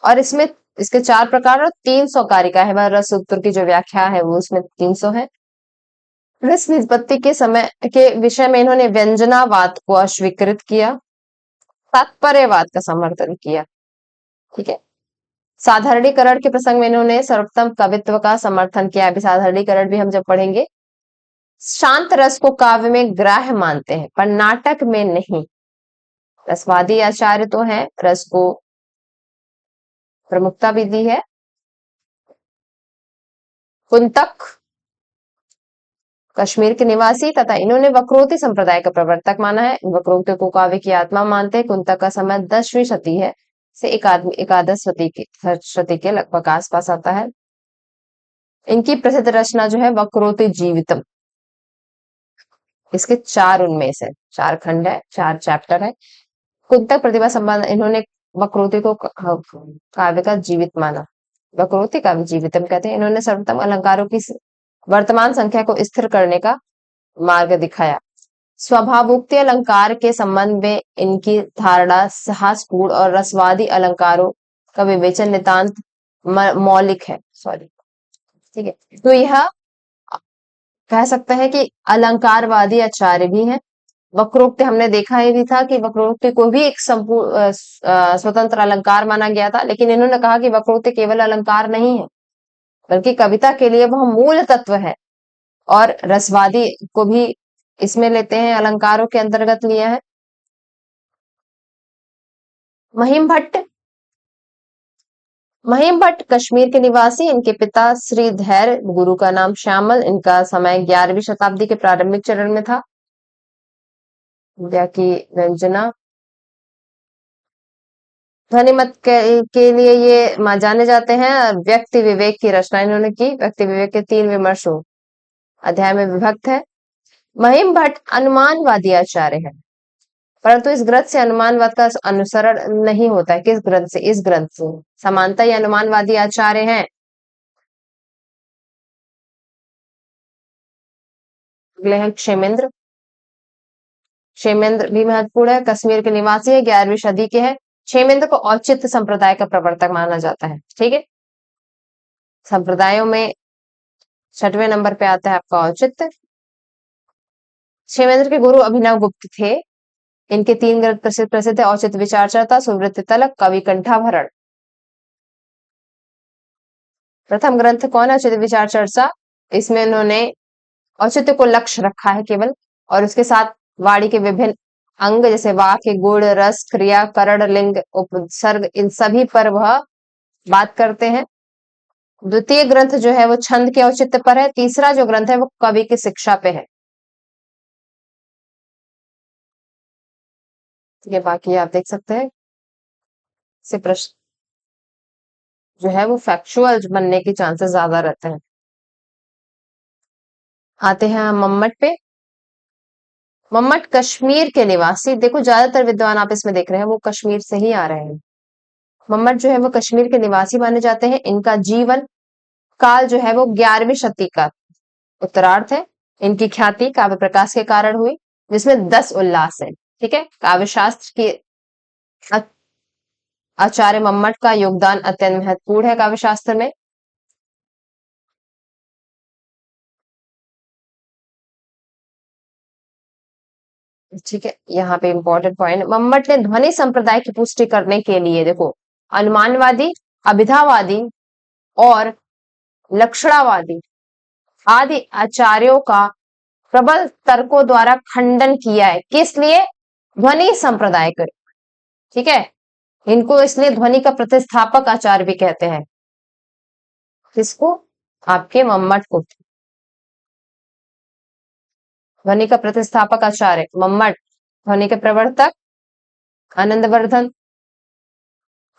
और इसमें इसके 4 प्रकार और 300 कारिका है। वह रस उत्तर की जो व्याख्या है वो उसमें 300 है। रस निष्पत्ति के समय के विषय में इन्होंने व्यंजनावाद को अस्वीकृत किया, तात्पर्यवाद का समर्थन किया, ठीक है। साधारणीकरण के प्रसंग में इन्होंने सर्वोत्तम कवित्व का समर्थन किया। अभी साधारणीकरण भी हम जब पढ़ेंगे। शांत रस को काव्य में ग्राह्य मानते हैं पर नाटक में नहीं। रसवादी आचार्य तो हैं, रस को प्रमुखता भी दी है। कुंतक कश्मीर के निवासी तथा इन्होंने वक्रोक्ति संप्रदाय का प्रवर्तक माना है। वक्रोक्ति को काव्य की आत्मा मानते हैं। कुंतक का समय 10वीं शती है से एकादश शती के लगभग आसपास आता है। इनकी प्रसिद्ध रचना जो है वक्रोक्ति जीवितम, इसके 4 उनमें से 4 खंड है, 4 चैप्टर है। कुंतक प्रतिभा संबंध इन्होंने वक्रोक्ति को काव्य का जीवित माना। वक्रोक्ति काव्य जीवितम कहते हैं। इन्होंने सर्वोत्तम अलंकारों की वर्तमान संख्या को स्थिर करने का मार्ग दिखाया। स्वभावोक्ति अलंकार के संबंध में इनकी धारणा साहसपूर्ण और रसवादी अलंकारों का विवेचन नितांत मौलिक है। सॉरी, ठीक है। तो यह कह सकते हैं कि अलंकारवादी आचार्य भी हैं। वक्रोक्ति हमने देखा ही भी था कि वक्रोक्ति को भी एक संपूर्ण स्वतंत्र अलंकार माना गया था, लेकिन इन्होंने कहा कि वक्रोक्ति केवल अलंकार नहीं है बल्कि कविता के लिए वह मूल तत्व है। और रसवादी को भी इसमें लेते हैं, अलंकारों के अंतर्गत लिया है। महिम भट्ट महिम भट्ट कश्मीर के निवासी। इनके पिता श्री धैर्य, गुरु का नाम श्यामल। इनका समय 11वीं शताब्दी के प्रारंभिक चरण में था। विद्या की व्यंजना ध्वनिमत के लिए ये जाने जाते हैं। व्यक्ति विवेक की रचना इन्होंने की। व्यक्ति विवेक के 3 विमर्शों अध्याय में विभक्त है। महिम भट्ट अनुमानवादी आचार्य है, परंतु इस ग्रंथ से अनुमानवाद का अनुसरण नहीं होता है। किस ग्रंथ से? इस ग्रंथ से। समानता ये अनुमानवादी आचार्य हैं। अगले हैं क्षेमेंद्र। क्षेमेंद्र भी महत्वपूर्ण है, कश्मीर के निवासी है, 11वीं सदी के हैं। क्षेमेंद्र को औचित्य संप्रदाय का प्रवर्तक माना जाता है, ठीक है। संप्रदायों में 6वें नंबर पे आता है आपका औचित्य। क्षेमेंद्र के गुरु अभिनव गुप्त थे। इनके 3 ग्रंथ प्रसिद्ध है। औचित्य विचार चर्चा, सुवृत्ति तलक, कवि कंठाभरण। प्रथम ग्रंथ कौन है? औचित्य विचार चर्चा। इसमें इन्होंने औचित्य को लक्ष्य रखा है केवल, और उसके साथ वाणी के विभिन्न अंग जैसे वाक्य, गुण, रस, क्रिया, करण, लिंग, उपसर्ग, इन सभी पर वह बात करते हैं। द्वितीय ग्रंथ जो है वो छंद के औचित्य पर है। तीसरा जो ग्रंथ है वो कवि की शिक्षा पे है। ये बाकी आप देख सकते हैं। से प्रश्न जो है वो फैक्चुअल बनने के चांसेस ज्यादा रहते हैं। आते हैं हम मम्मट पे। मम्मट कश्मीर के निवासी। देखो ज्यादातर विद्वान आप इसमें देख रहे हैं वो कश्मीर से ही आ रहे हैं। मम्मट जो है वो कश्मीर के निवासी माने जाते हैं। इनका जीवन काल जो है वो 11वीं शती का उत्तरार्ध है। इनकी ख्याति काव्य प्रकाश के कारण हुई, जिसमें 10 उल्लास है, ठीक है। काव्य शास्त्र के आचार्य मम्मट का योगदान अत्यंत महत्वपूर्ण है काव्य शास्त्र में। ठीक है, यहाँ पे इंपॉर्टेंट पॉइंट, मम्मट ने ध्वनि संप्रदाय की पुष्टि करने के लिए देखो अनुमानवादी, अभिधावादी और लक्षणावादी आदि आचार्यों का प्रबल तर्कों द्वारा खंडन किया है। किस लिए? ध्वनि संप्रदाय कर, ठीक है। इनको इसलिए ध्वनि का प्रतिस्थापक आचार्य भी कहते हैं। किसको? आपके मम्मट को। ध्वनि का प्रतिस्थापक आचार्य मम्मट। ध्वनि के प्रवर्तक आनंदवर्धन।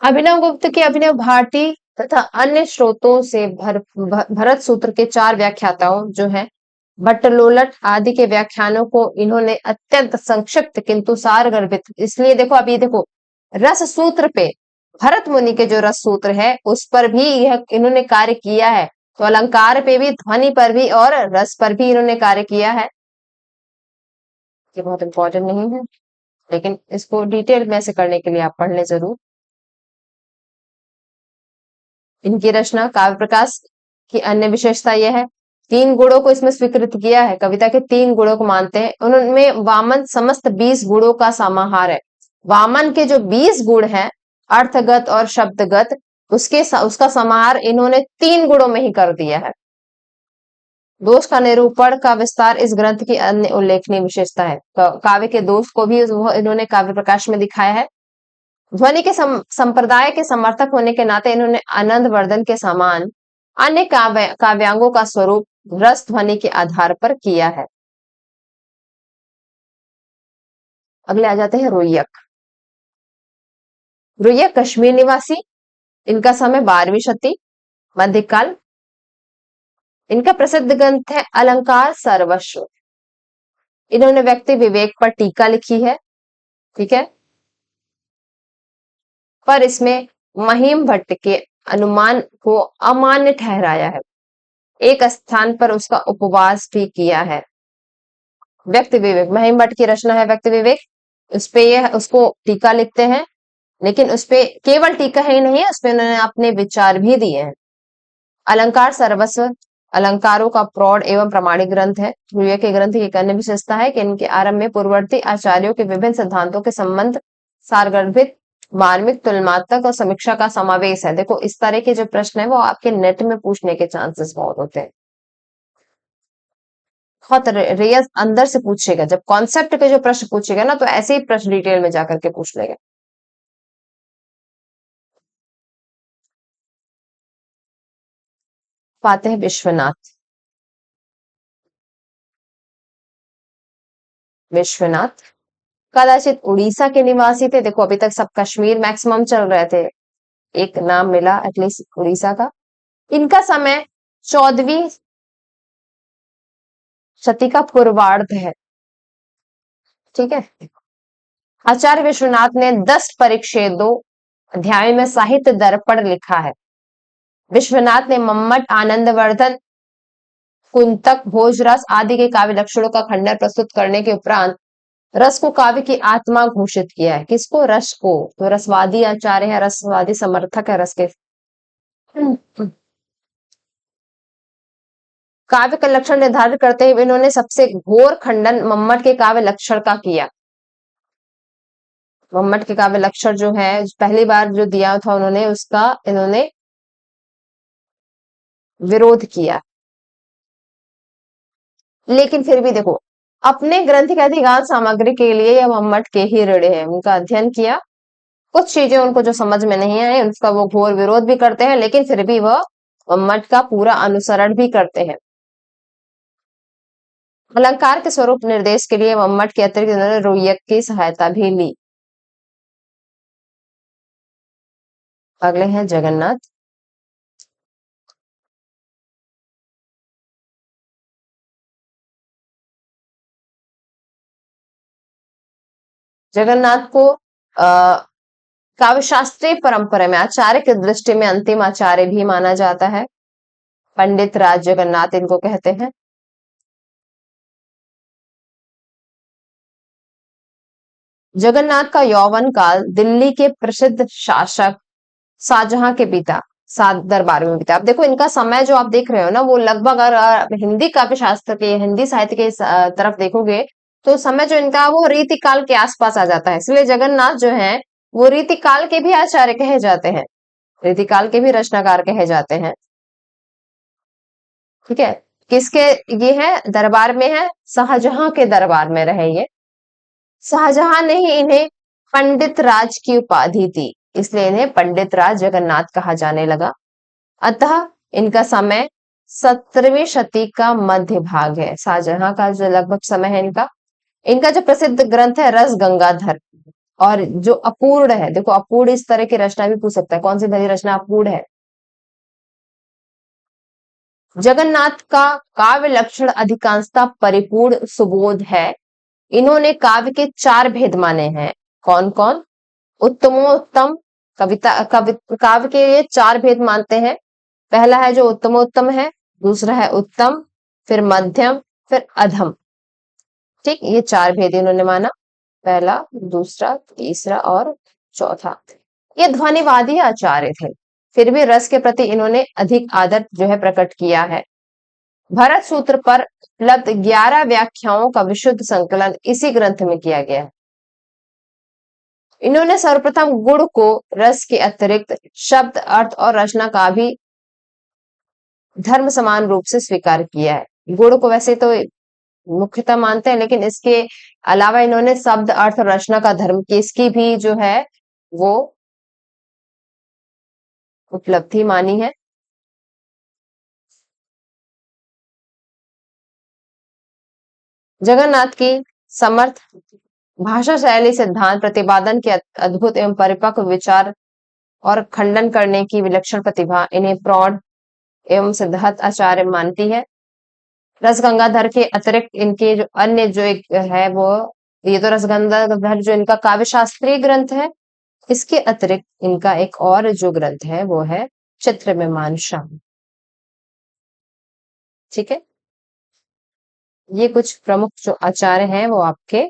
अभिनव गुप्त की अभिनव भारती तथा अन्य स्रोतों से भरत सूत्र के 4 व्याख्याताओं जो हैं भट्टलोलट आदि के व्याख्यानों को इन्होंने अत्यंत संक्षिप्त किंतु सारगर्भित, इसलिए देखो अभी देखो रस सूत्र पे, भरत मुनि के जो रस सूत्र है उस पर भी यह इन्होंने कार्य किया है, तो अलंकार पे भी, ध्वनि पर भी और रस पर भी इन्होंने कार्य किया है। ये बहुत इंपॉर्टेंट नहीं है, लेकिन इसको डिटेल में से करने के लिए आप पढ़ ले जरूर। इनकी रचना काव्य प्रकाश की अन्य विशेषता यह है, 3 गुणों को इसमें स्वीकृत किया है, कविता के 3 गुणों को मानते हैं। उनमें वामन समस्त 20 गुणों का समाहार है। वामन के जो 20 गुण हैं, अर्थगत और शब्दगत, उसका समाहार इन्होंने 3 गुणों में ही कर दिया है। दोष का निरूपण का विस्तार इस ग्रंथ की अन्य उल्लेखनीय विशेषता है। काव्य के दोष को भी इन्होंने काव्य प्रकाश में दिखाया है। ध्वनि के संप्रदाय के समर्थक होने के नाते इन्होंने आनंद वर्धन के समान अन्य काव्यांगों का स्वरूप रस ध्वनि के आधार पर किया है। अगले आ जाते हैं रोयक। रोयक कश्मीर निवासी, इनका समय 12वीं शती मध्यकाल। इनका प्रसिद्ध ग्रंथ है अलंकार सर्वस्व। इन्होंने व्यक्ति विवेक पर टीका लिखी है, ठीक है, पर इसमें महिम भट्ट के अनुमान को अमान्य ठहराया है। एक स्थान पर उसका उपवास भी किया है। व्यक्ति विवेक, महिम भट्ट की रचना है व्यक्ति विवेक, उस पे ये उसको टीका लिखते हैं, लेकिन उस पे केवल टीका ही नहीं है, उसपे उन्होंने अपने विचार भी दिए हैं। अलंकार सर्वस्व अलंकारों का प्रौढ़ एवं प्रमाणिक ग्रंथ है। रोयक के ग्रंथ की एक अन्य विशेषता है कि इनके आरंभ में पूर्ववर्ती आचार्यों के विभिन्न सिद्धांतों के संबंध, सारगर्भित, मार्मिक, तुलनात्मक और समीक्षा का समावेश है। देखो इस तरह के जो प्रश्न है वो आपके नेट में पूछने के चांसेस बहुत होते हैं, बहुत रेयर अंदर से पूछेगा। जब कॉन्सेप्ट पे जो प्रश्न पूछेगा ना, तो ऐसे ही प्रश्न डिटेल में जाकर के पूछ लेगा। पाते हैं विश्वनाथ। विश्वनाथ कदाचित उड़ीसा के निवासी थे। देखो अभी तक सब कश्मीर मैक्सिमम चल रहे थे, एक नाम मिला एटलीस्ट उड़ीसा का। इनका समय 14वीं शती का पूर्वार्ध है, ठीक है। आचार्य विश्वनाथ ने 10 परिच्छेदों अध्याय में साहित्य दर्पण लिखा है। विश्वनाथ ने मम्मट, आनंदवर्धन, कुंतक, भोजरस आदि के काव्य लक्षणों का खंडन प्रस्तुत करने के उपरांत रस को काव्य की आत्मा घोषित किया है। किसको? रस को। तो रसवादी आचार्य है, रसवादी समर्थक है रस के। काव्य का लक्षण निर्धारित करते हुए इन्होंने सबसे घोर खंडन मम्मट के काव्य लक्षण का किया। मम्मट के काव्य लक्षण जो है पहली बार जो दिया था उन्होंने, उसका इन्होंने विरोध किया। लेकिन फिर भी देखो अपने ग्रंथ की अधिकांश सामग्री के लिए यह मम्मट के ही ऋणी है। उनका अध्ययन किया, कुछ चीजें उनको जो समझ में नहीं आई उसका वो घोर विरोध भी करते हैं, लेकिन फिर भी वह मम्मट का पूरा अनुसरण भी करते हैं। अलंकार के स्वरूप निर्देश के लिए मम्मट के अतिरिक्त उन्होंने रोयक की सहायता भी ली। अगले हैं जगन्नाथ। जगन्नाथ को काव्य शास्त्रीय परंपरा में आचार्य की दृष्टि में अंतिम आचार्य भी माना जाता है। पंडित राज जगन्नाथ इनको कहते हैं। जगन्नाथ का यौवन काल दिल्ली के प्रसिद्ध शासक शाहजहां के पिता सात दरबार में बीता। अब देखो इनका समय जो आप देख रहे हो ना, वो लगभग अगर आप हिंदी काव्य शास्त्र के, हिंदी साहित्य के तरफ देखोगे तो समय जो इनका वो रीति काल के आसपास आ जाता है। इसलिए जगन्नाथ जो है वो रीति काल के भी आचार्य कहे जाते हैं, रीति काल के भी रचनाकार कहे जाते हैं, ठीक है। किसके ये है दरबार में है? शाहजहां के दरबार में रहे ये। शाहजहां ने ही इन्हें पंडित राज की उपाधि दी, इसलिए इन्हें पंडित राज जगन्नाथ कहा जाने लगा। अतः इनका समय 17वीं शती का मध्य भाग है। शाहजहां का जो लगभग समय है इनका। इनका जो प्रसिद्ध ग्रंथ है रस गंगाधर, और जो अपूर्ण है, देखो अपूर्ण इस तरह की रचना भी पूछ सकता है, कौन सी भली रचना अपूर्ण है। जगन्नाथ का काव्य लक्षण अधिकांशतः परिपूर्ण सुबोध है। इन्होंने काव्य के चार भेद माने हैं। कौन कौन? उत्तमोत्तम, काव्य के ये चार भेद मानते हैं। पहला है जो उत्तमोत्तम है, दूसरा है उत्तम, फिर मध्यम, फिर अधम। ठीक, ये चार भेद इन्होंने माना, पहला, दूसरा, तीसरा और चौथा। ये ध्वनिवादी आचार्य थे, फिर भी रस के प्रति इन्होंने अधिक आदर जो है प्रकट किया है। भरत सूत्र पर उपलब्ध 11 व्याख्याओं का विशुद्ध संकलन इसी ग्रंथ में किया गया है। इन्होंने सर्वप्रथम गुण को रस के अतिरिक्त शब्द, अर्थ और रचना का भी धर्म समान रूप से स्वीकार किया है। गुण को वैसे तो मुख्यतः मानते हैं, लेकिन इसके अलावा इन्होंने शब्द, अर्थ और रचना का धर्म की इसकी भी जो है वो उपलब्धि मानी है। जगन्नाथ की समर्थ भाषा शैली, सिद्धांत प्रतिपादन के अद्भुत एवं परिपक्व विचार और खंडन करने की विलक्षण प्रतिभा इन्हें प्रौढ़ एवं सिद्धार्थ आचार्य मानती है। रस गंगाधर के अतिरिक्त इनके जो अन्य जो एक है वो, ये तो रस गंगाधर जो इनका काव्य शास्त्रीय ग्रंथ है, इसके अतिरिक्त इनका एक और जो ग्रंथ है वो है चित्र विमान शाम। ठीक है, ये कुछ प्रमुख जो आचार्य हैं वो आपके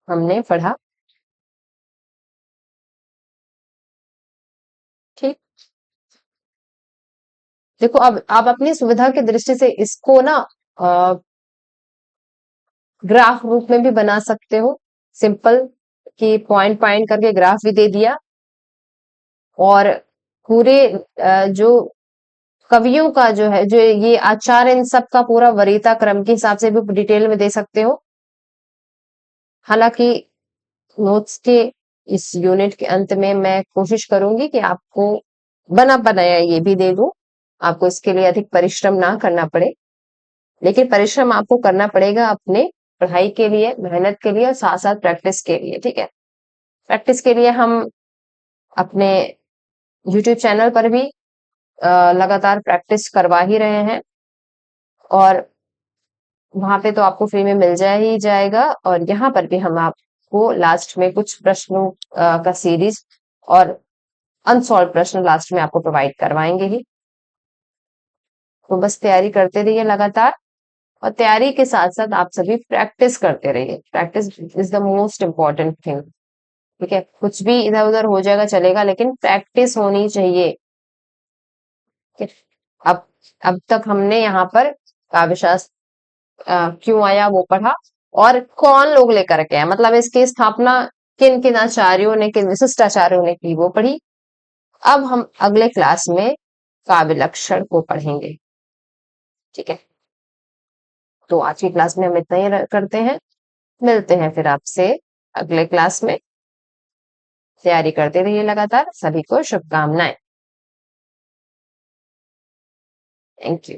हमने पढ़ा। ठीक, देखो अब आप अपनी सुविधा की दृष्टि से इसको ना ग्राफ रूप में भी बना सकते हो, सिंपल, कि पॉइंट पॉइंट करके ग्राफ भी दे दिया, और पूरे जो कवियों का जो है, जो ये आचार्य, इन सब का पूरा वरीयता क्रम के हिसाब से भी डिटेल में दे सकते हो। हालांकि नोट्स के इस यूनिट के अंत में मैं कोशिश करूंगी कि आपको बना बनाया ये भी दे दूं, आपको इसके लिए अधिक परिश्रम ना करना पड़े, लेकिन परिश्रम आपको करना पड़ेगा अपने पढ़ाई के लिए, मेहनत के लिए और साथ साथ प्रैक्टिस के लिए। ठीक है, प्रैक्टिस के लिए हम अपने यूट्यूब चैनल पर भी लगातार प्रैक्टिस करवा ही रहे हैं, और वहां पे तो आपको फ्री में मिल जाए ही जाएगा, और यहाँ पर भी हम आपको लास्ट में कुछ प्रश्नों का सीरीज और अनसॉल्व प्रश्न लास्ट में आपको प्रोवाइड करवाएंगे ही। तो बस तैयारी करते रहिए लगातार, और तैयारी के साथ साथ आप सभी प्रैक्टिस करते रहिए। Practice is the most important thing. ठीक है, कुछ भी इधर उधर हो जाएगा चलेगा, लेकिन प्रैक्टिस होनी चाहिए। ठीक है? अब तक हमने यहाँ पर काव्यशास्त्र क्यों आया वो पढ़ा, और कौन लोग लेकर के आए, मतलब इसकी स्थापना किन किन आचार्यों ने, किन विशिष्ट आचार्यों ने की, वो पढ़ी। अब हम अगले क्लास में काव्य लक्षण को पढ़ेंगे। ठीक है, तो आज की क्लास में हम इतना ही करते हैं, मिलते हैं फिर आपसे अगले क्लास में। तैयारी करते रहिए लगातार, सभी को शुभकामनाएं। Thank you.